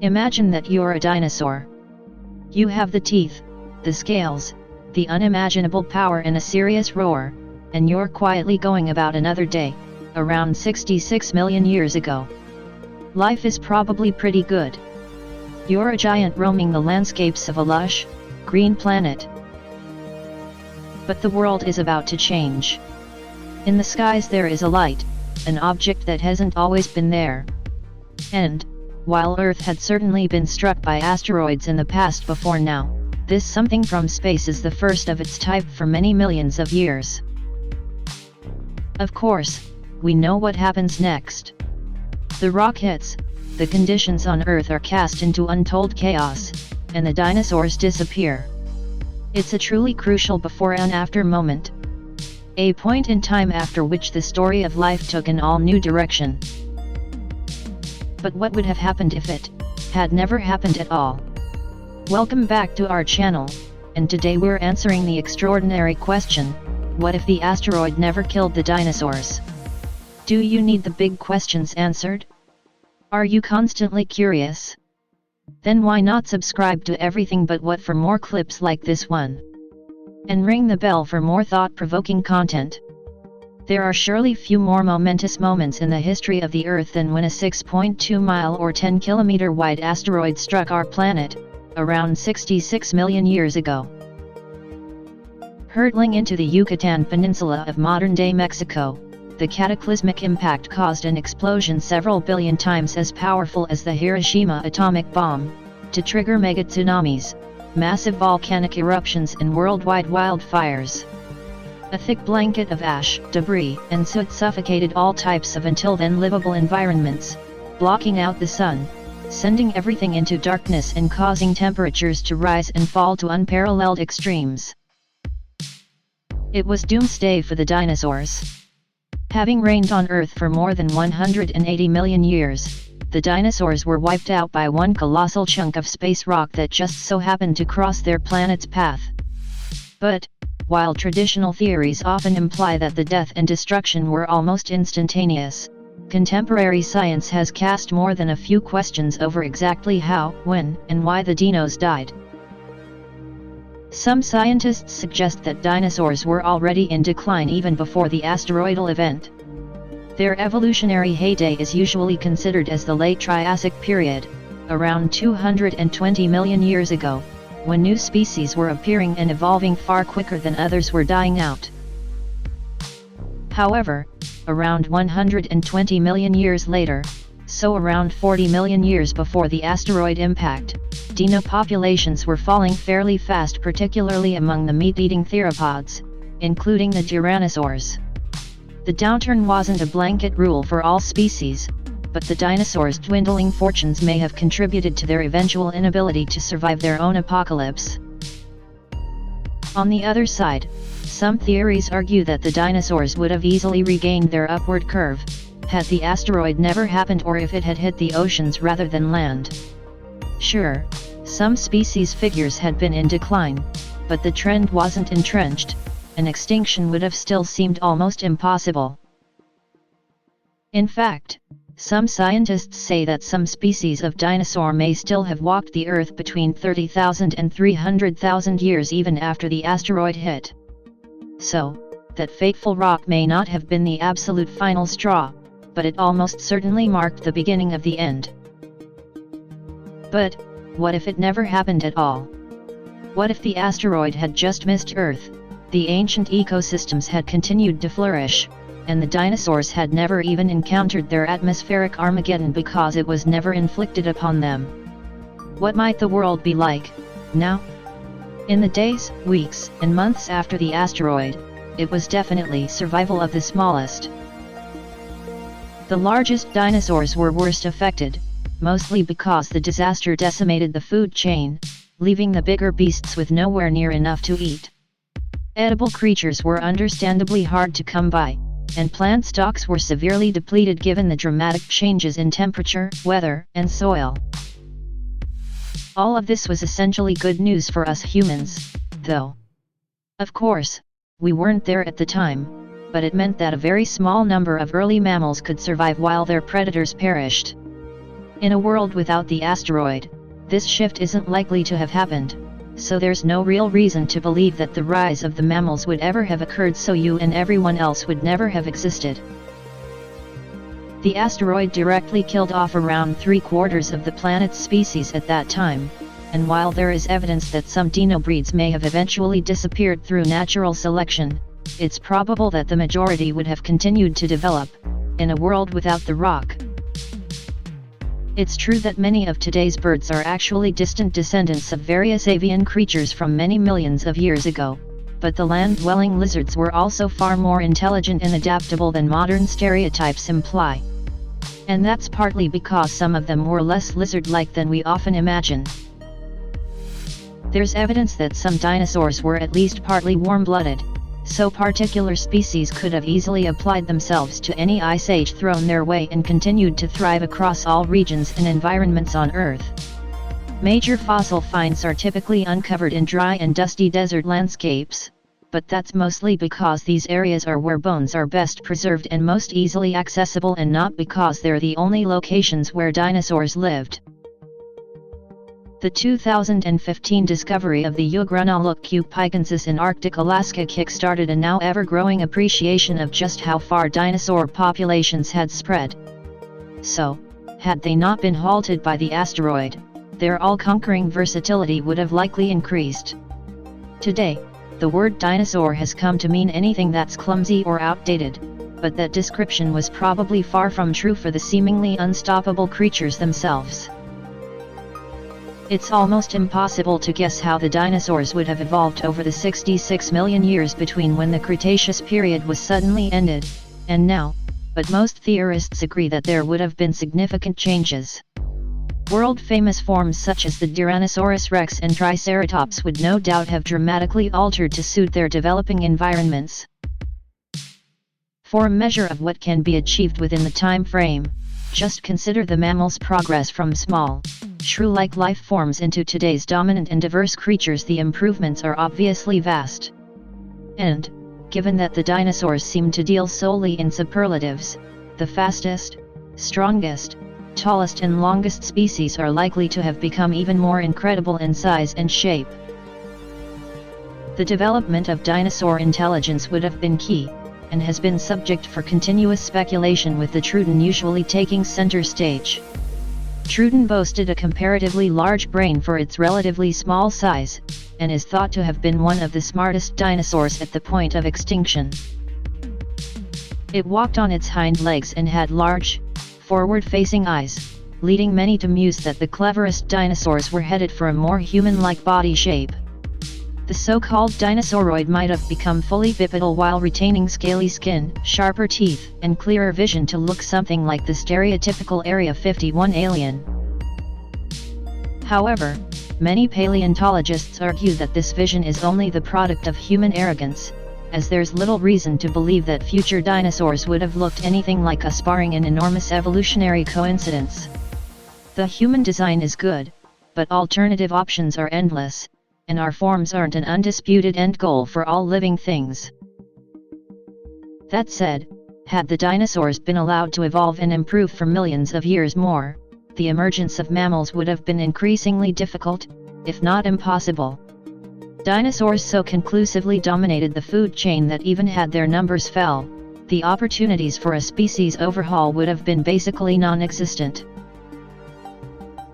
Imagine that you're a dinosaur. You have the teeth, the scales, the unimaginable power and a serious roar, and you're quietly going about another day, around 66 million years ago. Life is probably pretty good. You're a giant roaming the landscapes of a lush, green planet. But the world is about to change. In the skies there is a light, an object that hasn't always been there. And, while Earth had certainly been struck by asteroids in the past before now, this something from space is the first of its type for many millions of years. Of course, we know what happens next. The rock hits, the conditions on Earth are cast into untold chaos, and the dinosaurs disappear. It's a truly crucial before and after moment. A point in time after which the story of life took an all-new direction. But what would have happened if it had never happened at all? Welcome back to our channel, and today we're answering the extraordinary question, what if the asteroid never killed the dinosaurs? Do you need the big questions answered? Are you constantly curious? Then why not subscribe to Everything But What for more clips like this one? And ring the bell for more thought-provoking content. There are surely few more momentous moments in the history of the Earth than when a 6.2-mile or 10-kilometer wide asteroid struck our planet, around 66 million years ago. Hurtling into the Yucatan Peninsula of modern-day Mexico, the cataclysmic impact caused an explosion several billion times as powerful as the Hiroshima atomic bomb, to trigger megatsunamis, massive volcanic eruptions and worldwide wildfires. A thick blanket of ash, debris, and soot suffocated all types of until then livable environments, blocking out the sun, sending everything into darkness and causing temperatures to rise and fall to unparalleled extremes. It was doomsday for the dinosaurs. Having reigned on Earth for more than 180 million years, the dinosaurs were wiped out by one colossal chunk of space rock that just so happened to cross their planet's path. But, while traditional theories often imply that the death and destruction were almost instantaneous, contemporary science has cast more than a few questions over exactly how, when, and why the dinos died. Some scientists suggest that dinosaurs were already in decline even before the asteroidal event. Their evolutionary heyday is usually considered as the late Triassic period, around 220 million years ago, when new species were appearing and evolving far quicker than others were dying out. However, around 120 million years later, so around 40 million years before the asteroid impact, dino populations were falling fairly fast, particularly among the meat-eating theropods, including the tyrannosaurs. The downturn wasn't a blanket rule for all species, but the dinosaurs' dwindling fortunes may have contributed to their eventual inability to survive their own apocalypse. On the other side, some theories argue that the dinosaurs would have easily regained their upward curve, had the asteroid never happened or if it had hit the oceans rather than land. Sure, some species figures had been in decline, but the trend wasn't entrenched, and extinction would have still seemed almost impossible. In fact, some scientists say that some species of dinosaur may still have walked the Earth between 30,000 and 300,000 years even after the asteroid hit. So, that fateful rock may not have been the absolute final straw, but it almost certainly marked the beginning of the end. But, what if it never happened at all? What if the asteroid had just missed Earth, the ancient ecosystems had continued to flourish, and the dinosaurs had never even encountered their atmospheric Armageddon because it was never inflicted upon them? What might the world be like now? In the days, weeks, and months after the asteroid, it was definitely survival of the smallest. The largest dinosaurs were worst affected, mostly because the disaster decimated the food chain, leaving the bigger beasts with nowhere near enough to eat. Edible creatures were understandably hard to come by, and plant stocks were severely depleted given the dramatic changes in temperature, weather, and soil. All of this was essentially good news for us humans, though. Of course, we weren't there at the time, but it meant that a very small number of early mammals could survive while their predators perished. In a world without the asteroid, this shift isn't likely to have happened, so there's no real reason to believe that the rise of the mammals would ever have occurred, so you and everyone else would never have existed. The asteroid directly killed off around 3/4 of the planet's species at that time, and while there is evidence that some dino breeds may have eventually disappeared through natural selection, it's probable that the majority would have continued to develop, in a world without the rock. It's true that many of today's birds are actually distant descendants of various avian creatures from many millions of years ago, but the land-dwelling lizards were also far more intelligent and adaptable than modern stereotypes imply. And that's partly because some of them were less lizard-like than we often imagine. There's evidence that some dinosaurs were at least partly warm-blooded, so particular species could have easily applied themselves to any ice age thrown their way and continued to thrive across all regions and environments on Earth. Major fossil finds are typically uncovered in dry and dusty desert landscapes, but that's mostly because these areas are where bones are best preserved and most easily accessible, and not because they're the only locations where dinosaurs lived. The 2015 discovery of the Ugranaluk in Arctic Alaska kick-started a now ever-growing appreciation of just how far dinosaur populations had spread. So, had they not been halted by the asteroid, their all-conquering versatility would have likely increased. Today, the word dinosaur has come to mean anything that's clumsy or outdated, but that description was probably far from true for the seemingly unstoppable creatures themselves. It's almost impossible to guess how the dinosaurs would have evolved over the 66 million years between when the Cretaceous period was suddenly ended, and now, but most theorists agree that there would have been significant changes. World-famous forms such as the Tyrannosaurus rex and Triceratops would no doubt have dramatically altered to suit their developing environments. For a measure of what can be achieved within the time frame, just consider the mammals' progress from small, shrew-like life forms into today's dominant and diverse creatures. The improvements are obviously vast. And, given that the dinosaurs seem to deal solely in superlatives, the fastest, strongest, tallest and longest species are likely to have become even more incredible in size and shape. The development of dinosaur intelligence would have been key, and has been subject for continuous speculation, with the Trudon usually taking center stage. Trudon boasted a comparatively large brain for its relatively small size, and is thought to have been one of the smartest dinosaurs at the point of extinction. It walked on its hind legs and had large, forward-facing eyes, leading many to muse that the cleverest dinosaurs were headed for a more human-like body shape. The so-called Dinosauroid might have become fully bipedal while retaining scaly skin, sharper teeth, and clearer vision to look something like the stereotypical Area 51 alien. However, many paleontologists argue that this vision is only the product of human arrogance, as there's little reason to believe that future dinosaurs would have looked anything like us barring an enormous evolutionary coincidence. The human design is good, but alternative options are endless, and our forms aren't an undisputed end goal for all living things. That said, had the dinosaurs been allowed to evolve and improve for millions of years more, the emergence of mammals would have been increasingly difficult, if not impossible. Dinosaurs so conclusively dominated the food chain that even had their numbers fell, the opportunities for a species overhaul would have been basically non-existent.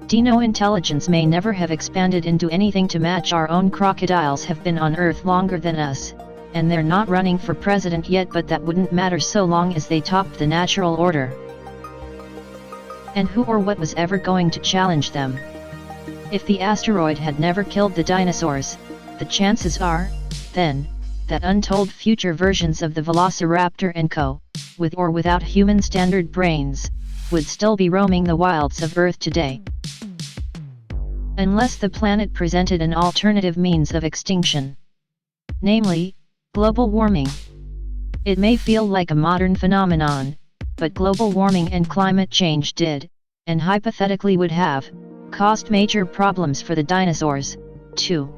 Dino intelligence may never have expanded into anything to match our own. Crocodiles have been on Earth longer than us, and they're not running for president yet, but that wouldn't matter so long as they topped the natural order. And who or what was ever going to challenge them? If the asteroid had never killed the dinosaurs, the chances are, then, that untold future versions of the Velociraptor and co., with or without human standard brains, would still be roaming the wilds of Earth today. Unless the planet presented an alternative means of extinction. Namely, global warming. It may feel like a modern phenomenon, but global warming and climate change did, and hypothetically would have, caused major problems for the dinosaurs, too.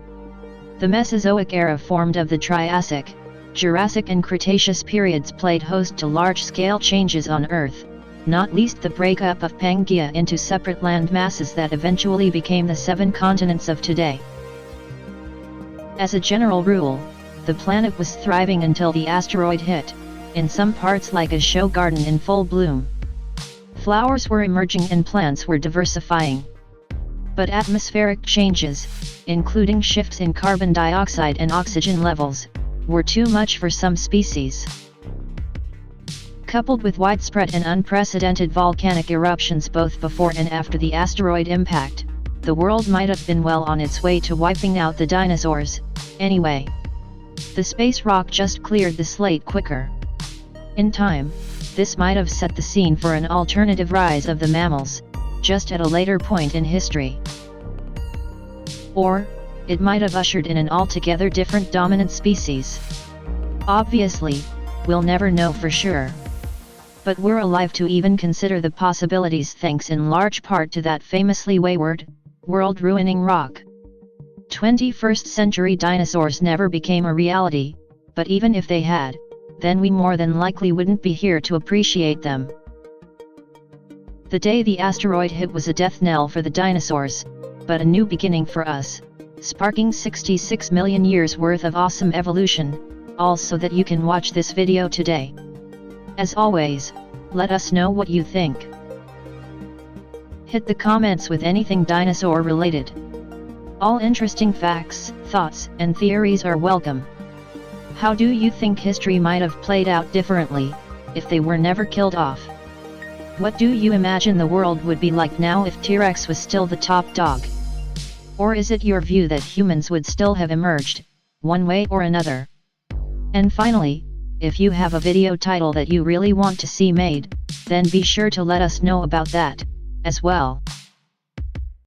The Mesozoic era formed of the Triassic, Jurassic and Cretaceous periods played host to large-scale changes on Earth, not least the breakup of Pangaea into separate land masses that eventually became the 7 continents of today. As a general rule, the planet was thriving until the asteroid hit, in some parts like a show garden in full bloom. Flowers were emerging and plants were diversifying. But atmospheric changes, including shifts in carbon dioxide and oxygen levels, were too much for some species. Coupled with widespread and unprecedented volcanic eruptions both before and after the asteroid impact, the world might have been well on its way to wiping out the dinosaurs, anyway. The space rock just cleared the slate quicker. In time, this might have set the scene for an alternative rise of the mammals, just at a later point in history. Or, it might have ushered in an altogether different dominant species. Obviously, we'll never know for sure. But we're alive to even consider the possibilities thanks in large part to that famously wayward, world-ruining rock. 21st century dinosaurs never became a reality, but even if they had, then we more than likely wouldn't be here to appreciate them. The day the asteroid hit was a death knell for the dinosaurs, but a new beginning for us, sparking 66 million years worth of awesome evolution, all so that you can watch this video today. As always, let us know what you think. Hit the comments with anything dinosaur related. All interesting facts, thoughts, and theories are welcome. How do you think history might have played out differently, if they were never killed off? What do you imagine the world would be like now if T-Rex was still the top dog? Or is it your view that humans would still have emerged, one way or another? And finally, if you have a video title that you really want to see made, then be sure to let us know about that, as well.